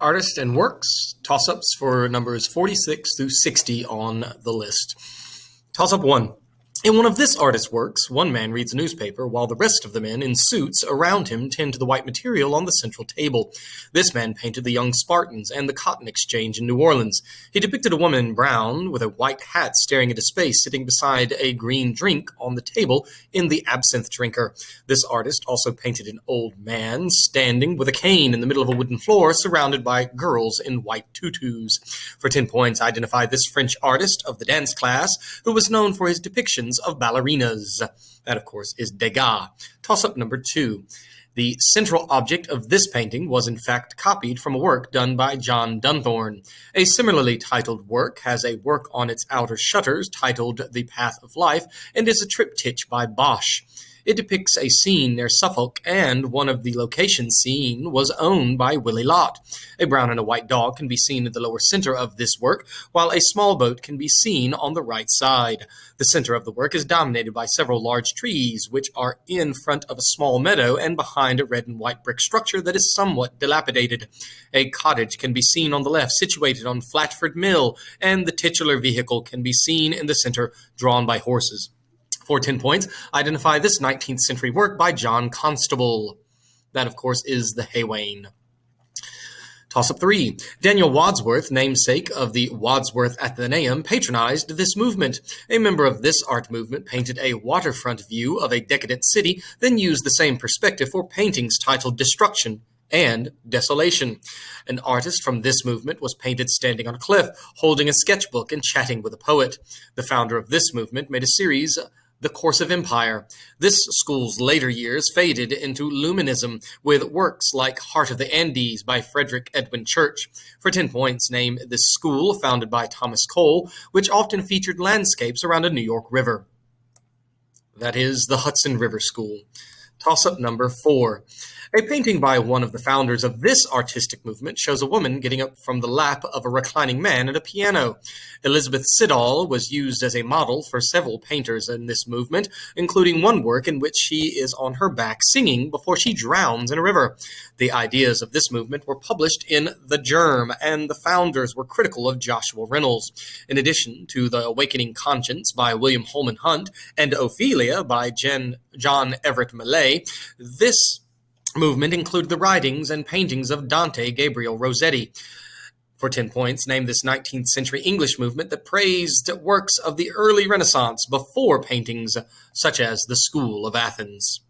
Artist and works, toss-ups for numbers 46 through 60 on the list. Toss-up 1. In one of this artist's works, one man reads a newspaper while the rest of the men in suits around him tend to the white material on the central table. This man painted the young Spartans and the cotton exchange in New Orleans. He depicted a woman in brown with a white hat staring into space sitting beside a green drink on the table in the absinthe drinker. This artist also painted an old man standing with a cane in the middle of a wooden floor surrounded by girls in white tutus. For 10 points, identify this French artist of the dance class who was known for his depictions of ballerinas. That, of course, is Degas. Toss-up number 2. The central object of this painting was in fact copied from a work done by John Dunthorne. A similarly titled work has a work on its outer shutters titled The Path of Life and is a triptych by Bosch. It depicts a scene near Suffolk, and one of the locations seen was owned by Willie Lott. A brown and a white dog can be seen in the lower center of this work, while a small boat can be seen on the right side. The center of the work is dominated by several large trees, which are in front of a small meadow and behind a red and white brick structure that is somewhat dilapidated. A cottage can be seen on the left, situated on Flatford Mill, and the titular vehicle can be seen in the center, drawn by horses. For 10 points, identify this 19th century work by John Constable. That, of course, is the Haywain. Toss-up 3. Daniel Wadsworth, namesake of the Wadsworth Athenaeum, patronized this movement. A member of this art movement painted a waterfront view of a decadent city, then used the same perspective for paintings titled Destruction and Desolation. An artist from this movement was painted standing on a cliff, holding a sketchbook and chatting with a poet. The founder of this movement made a series, The Course of Empire. This school's later years faded into Luminism with works like Heart of the Andes by Frederick Edwin Church. For 10 points, name this school founded by Thomas Cole, which often featured landscapes around a New York river. That is the Hudson River School. Toss-up number 4. A painting by one of the founders of this artistic movement shows a woman getting up from the lap of a reclining man at a piano. Elizabeth Siddall was used as a model for several painters in this movement, including one work in which she is on her back singing before she drowns in a river. The ideas of this movement were published in The Germ, and the founders were critical of Joshua Reynolds. In addition to The Awakening Conscience by William Holman Hunt and Ophelia by John Everett Millay, this movement included the writings and paintings of Dante Gabriel Rossetti. For 10 points, name this 19th century English movement that praised works of the early Renaissance before paintings such as the School of Athens.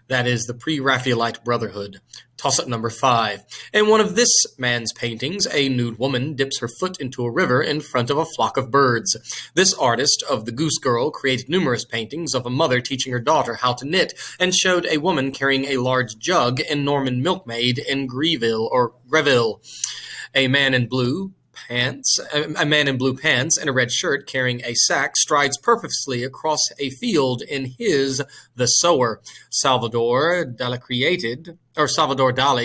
That is the Pre-Raphaelite Brotherhood. Toss-up number 5. In one of this man's paintings, a nude woman dips her foot into a river in front of a flock of birds. This artist of the Goose Girl created numerous paintings of a mother teaching her daughter how to knit, and showed a woman carrying a large jug in Norman Milkmaid in Greville. A man in blue pants and a red shirt carrying a sack strides purposely across a field in his The Sower. Salvador Dali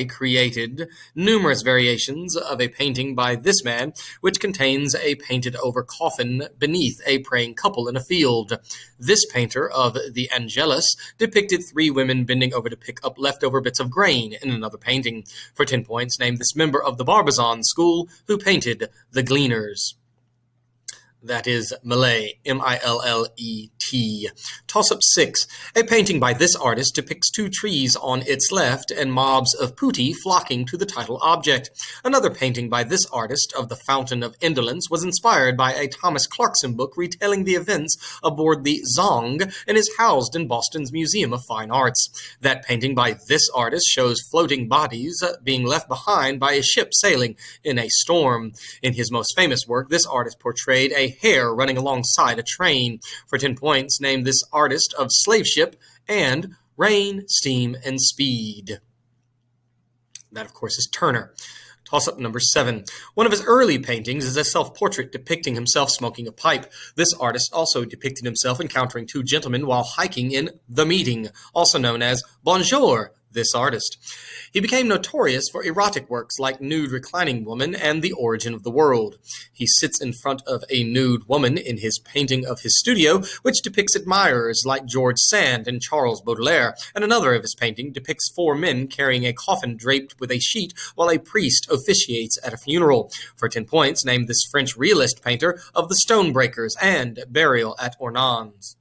created numerous variations of a painting by this man, which contains a painted-over coffin beneath a praying couple in a field. This painter of the Angelus depicted 3 women bending over to pick up leftover bits of grain in another painting. For 10 points, name this member of the Barbizon school who painted The Gleaners. That is Millet, M-I-L-L-E-T. Toss-up 6. A painting by this artist depicts 2 trees on its left and mobs of putti flocking to the title object. Another painting by this artist of the Fountain of Indolence was inspired by a Thomas Clarkson book retelling the events aboard the Zong and is housed in Boston's Museum of Fine Arts. That painting by this artist shows floating bodies being left behind by a ship sailing in a storm. In his most famous work, this artist portrayed a hare running alongside a train. For 10 points, name this artist of Slave Ship and Rain, Steam, and Speed. That, of course, is Turner. Toss-up number 7. One of his early paintings is a self-portrait depicting himself smoking a pipe. This artist also depicted himself encountering 2 gentlemen while hiking in The Meeting, also known as Bonjour, this artist. He became notorious for erotic works like Nude Reclining Woman and The Origin of the World. He sits in front of a nude woman in his painting of his studio, which depicts admirers like George Sand and Charles Baudelaire, and another of his paintings depicts four men carrying a coffin draped with a sheet while a priest officiates at a funeral. For 10 points, name this French realist painter of The Stonebreakers and Burial at Ornans.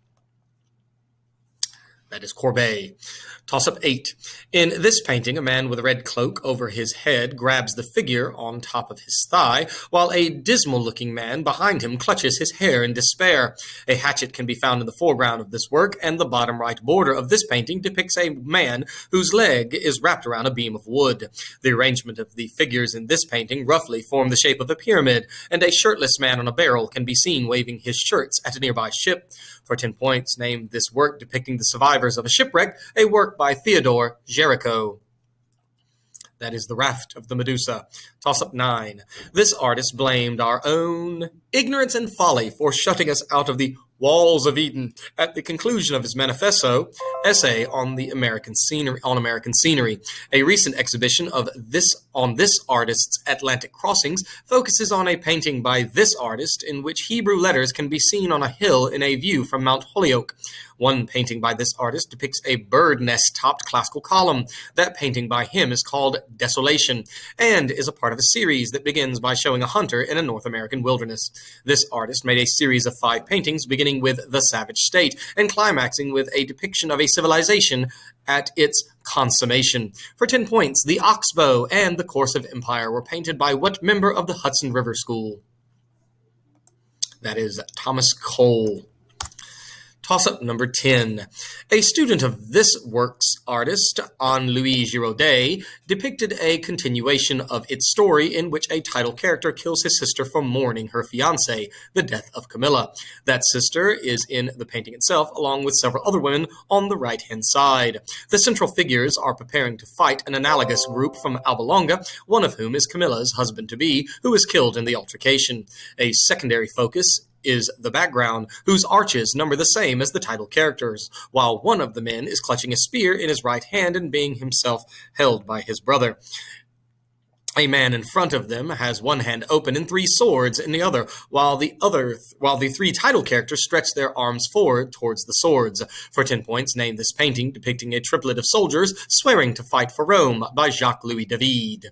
That is Courbet. Toss-up 8. In this painting, a man with a red cloak over his head grabs the figure on top of his thigh, while a dismal-looking man behind him clutches his hair in despair. A hatchet can be found in the foreground of this work, and the bottom right border of this painting depicts a man whose leg is wrapped around a beam of wood. The arrangement of the figures in this painting roughly form the shape of a pyramid, and a shirtless man on a barrel can be seen waving his shirts at a nearby ship. For 10 points, name this work depicting the survivors of a shipwreck, a work by Theodore Géricault. That is The Raft of the Medusa. Toss-up 9. This artist blamed our own ignorance and folly for shutting us out of the walls of Eden at the conclusion of his manifesto essay on American scenery. A recent exhibition of this artist's Atlantic crossings focuses on a painting by this artist in which Hebrew letters can be seen on a hill in a view from Mount Holyoke. One painting by this artist depicts a bird nest-topped classical column. That painting by him is called Desolation and is a part of a series that begins by showing a hunter in a North American wilderness. This artist made a series of 5 paintings beginning with The Savage State and climaxing with a depiction of a civilization at its consummation. For 10 points, The Oxbow and The Course of Empire were painted by what member of the Hudson River School? That is Thomas Cole. Toss-up number 10. A student of this work's artist, Anne-Louise Giraudet, depicted a continuation of its story in which a title character kills his sister for mourning her fiancé, the death of Camilla. That sister is in the painting itself, along with several other women on the right-hand side. The central figures are preparing to fight an analogous group from Alba Longa, one of whom is Camilla's husband-to-be, who is killed in the altercation. A secondary focus is the background, whose arches number the same as the title characters, while one of the men is clutching a spear in his right hand and being himself held by his brother. A man in front of them has one hand open and 3 swords in the other, while the 3 title characters stretch their arms forward towards the swords. For 10 points, name this painting depicting a triplet of soldiers swearing to fight for Rome by Jacques-Louis David.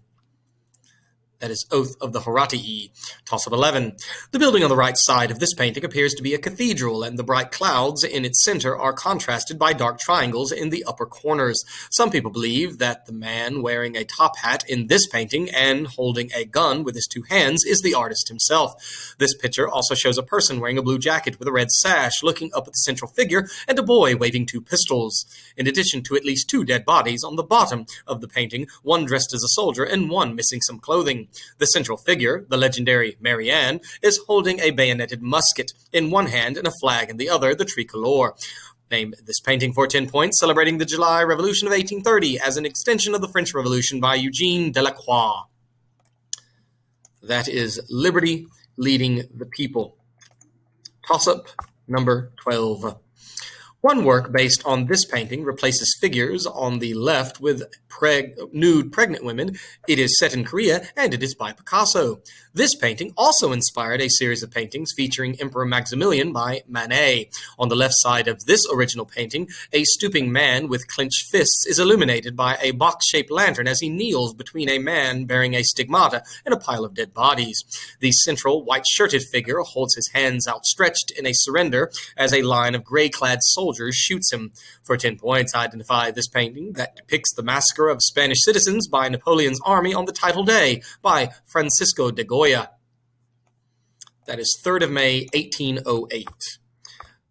That is Oath of the Horatii. Toss-up 11. The building on the right side of this painting appears to be a cathedral, and the bright clouds in its center are contrasted by dark triangles in the upper corners. Some people believe that the man wearing a top hat in this painting and holding a gun with his 2 hands is the artist himself. This picture also shows a person wearing a blue jacket with a red sash looking up at the central figure and a boy waving 2 pistols. In addition to at least 2 dead bodies on the bottom of the painting, one dressed as a soldier and one missing some clothing. The central figure, the legendary Marianne, is holding a bayoneted musket in one hand and a flag in the other, the tricolore. Name this painting for 10 points, celebrating the July Revolution of 1830 as an extension of the French Revolution by Eugene Delacroix. That is Liberty Leading the People. Toss-up number 12. One work based on this painting replaces figures on the left with nude pregnant women. It is set in Korea, and it is by Picasso. This painting also inspired a series of paintings featuring Emperor Maximilian by Manet. On the left side of this original painting, a stooping man with clenched fists is illuminated by a box-shaped lantern as he kneels between a man bearing a stigmata and a pile of dead bodies. The central white-shirted figure holds his hands outstretched in a surrender as a line of gray-clad soldiers shoots him. For 10 points, identify this painting that depicts the massacre of Spanish citizens by Napoleon's army on the title day by Francisco de Goya. That is 3rd of May, 1808.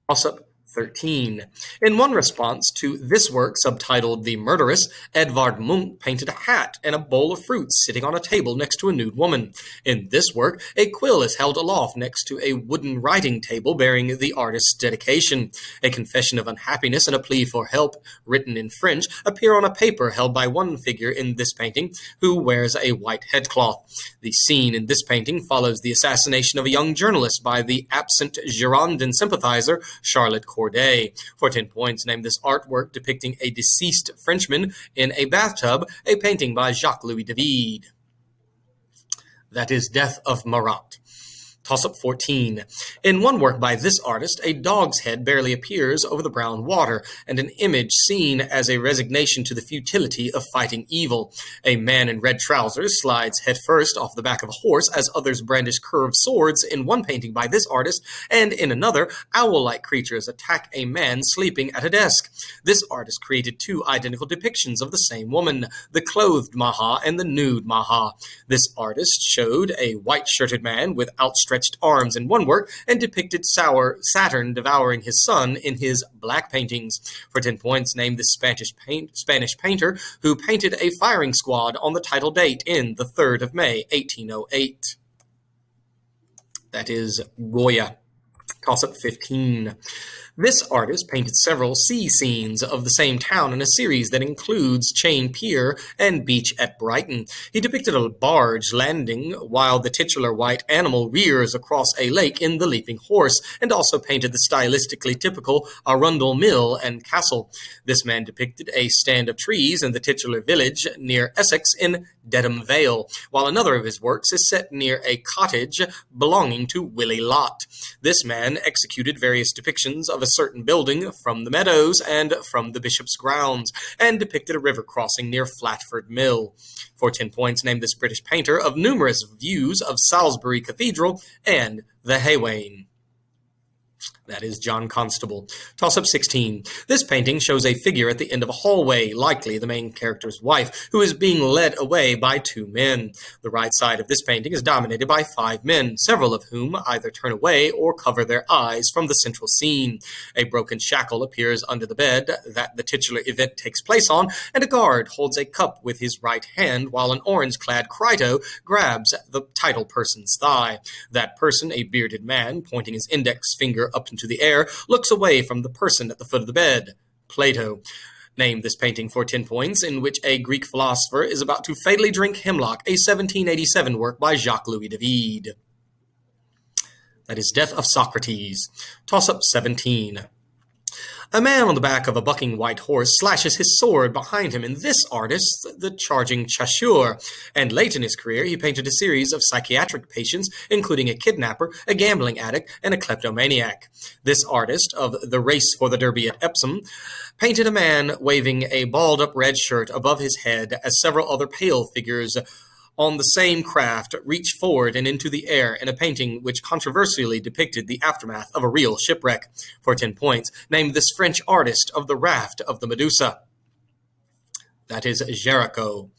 Toss-up 13. In one response to this work, subtitled The Murderess, Edvard Munch painted a hat and a bowl of fruits sitting on a table next to a nude woman. In this work, a quill is held aloft next to a wooden writing table bearing the artist's dedication. A confession of unhappiness and a plea for help, written in French, appear on a paper held by one figure in this painting, who wears a white headcloth. The scene in this painting follows the assassination of a young journalist by the absent Girondin sympathizer, Charlotte Corday. Corday. For 10 points, name this artwork depicting a deceased Frenchman in a bathtub, a painting by Jacques-Louis David. That is Death of Marat. Toss-up 14. In one work by this artist, a dog's head barely appears over the brown water, and an image seen as a resignation to the futility of fighting evil. A man in red trousers slides headfirst off the back of a horse as others brandish curved swords in one painting by this artist, and in another, owl-like creatures attack a man sleeping at a desk. This artist created two identical depictions of the same woman, the clothed Maha and the nude Maha. This artist showed a white-shirted man with outstretched arms in one work and depicted Saturn devouring his son in his black paintings. For 10 points, name the Spanish painter who painted a firing squad on the title date in the 3rd of May, 1808. That is Goya. Toss-up 15. This artist painted several sea scenes of the same town in a series that includes Chain Pier and Beach at Brighton. He depicted a barge landing while the titular white animal rears across a lake in The Leaping Horse, and also painted the stylistically typical Arundel Mill and Castle. This man depicted a stand of trees in the titular village near Essex in Dedham Vale, while another of his works is set near a cottage belonging to Willie Lott. This man executed various depictions of a certain building from the meadows and from the bishop's grounds, and depicted a river crossing near Flatford Mill. For 10 points, name this British painter of numerous views of Salisbury Cathedral and the Haywain. That is John Constable. Toss-up 16. This painting shows a figure at the end of a hallway, likely the main character's wife, who is being led away by two men. The right side of this painting is dominated by 5 men, several of whom either turn away or cover their eyes from the central scene. A broken shackle appears under the bed that the titular event takes place on, and a guard holds a cup with his right hand while an orange-clad Crito grabs the title person's thigh. That person, a bearded man, pointing his index finger up into the air, looks away from the person at the foot of the bed. Plato. Name this painting for 10 points, in which a Greek philosopher is about to fatally drink hemlock, a 1787 work by Jacques-Louis David. That is Death of Socrates. Toss-up 17. A man on the back of a bucking white horse slashes his sword behind him in this artist, the charging chasseur, and late in his career he painted a series of psychiatric patients, including a kidnapper, a gambling addict, and a kleptomaniac. This artist of the Race for the Derby at Epsom painted a man waving a balled-up red shirt above his head as several other pale figures on the same craft reach forward and into the air in a painting which controversially depicted the aftermath of a real shipwreck. For 10 points, name this French artist of the Raft of the Medusa. That is Géricault.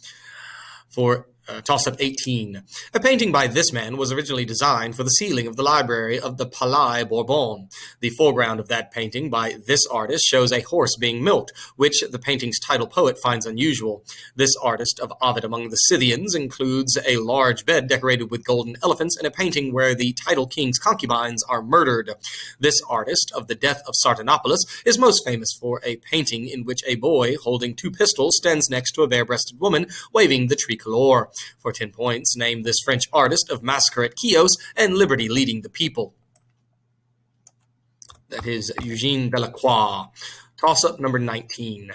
For toss-up 18. A painting by this man was originally designed for the ceiling of the library of the Palais Bourbon. The foreground of that painting by this artist shows a horse being milked, which the painting's title poet finds unusual. This artist of Ovid among the Scythians includes a large bed decorated with golden elephants and a painting where the title king's concubines are murdered. This artist of the Death of Sardanapalus is most famous for a painting in which a boy holding 2 pistols stands next to a bare-breasted woman waving the tricolor. For 10 points, name this French artist of Massacre at Chios and Liberty Leading the People. That is Eugène Delacroix. Toss-up number 19.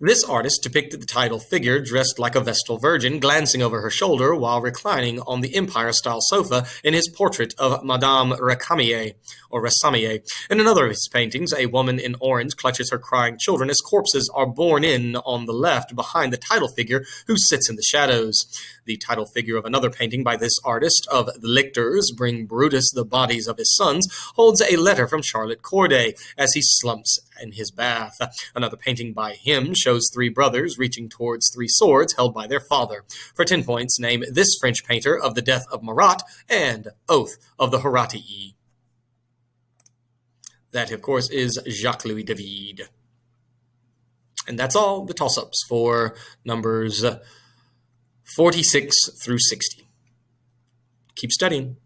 This artist depicted the title figure dressed like a Vestal Virgin, glancing over her shoulder while reclining on the Empire-style sofa in his portrait of Madame Recamier. In another of his paintings, a woman in orange clutches her crying children as corpses are borne in on the left behind the title figure who sits in the shadows. The title figure of another painting by this artist of The Lictors Bring Brutus the Bodies of His Sons holds a letter from Charlotte Corday as he slumps in his bath. Another painting by him shows 3 brothers reaching towards 3 swords held by their father. For 10 points, name this French painter of the Death of Marat and Oath of the Horatii. That, of course, is Jacques-Louis David. And that's all the toss-ups for numbers 46 through 60. Keep studying.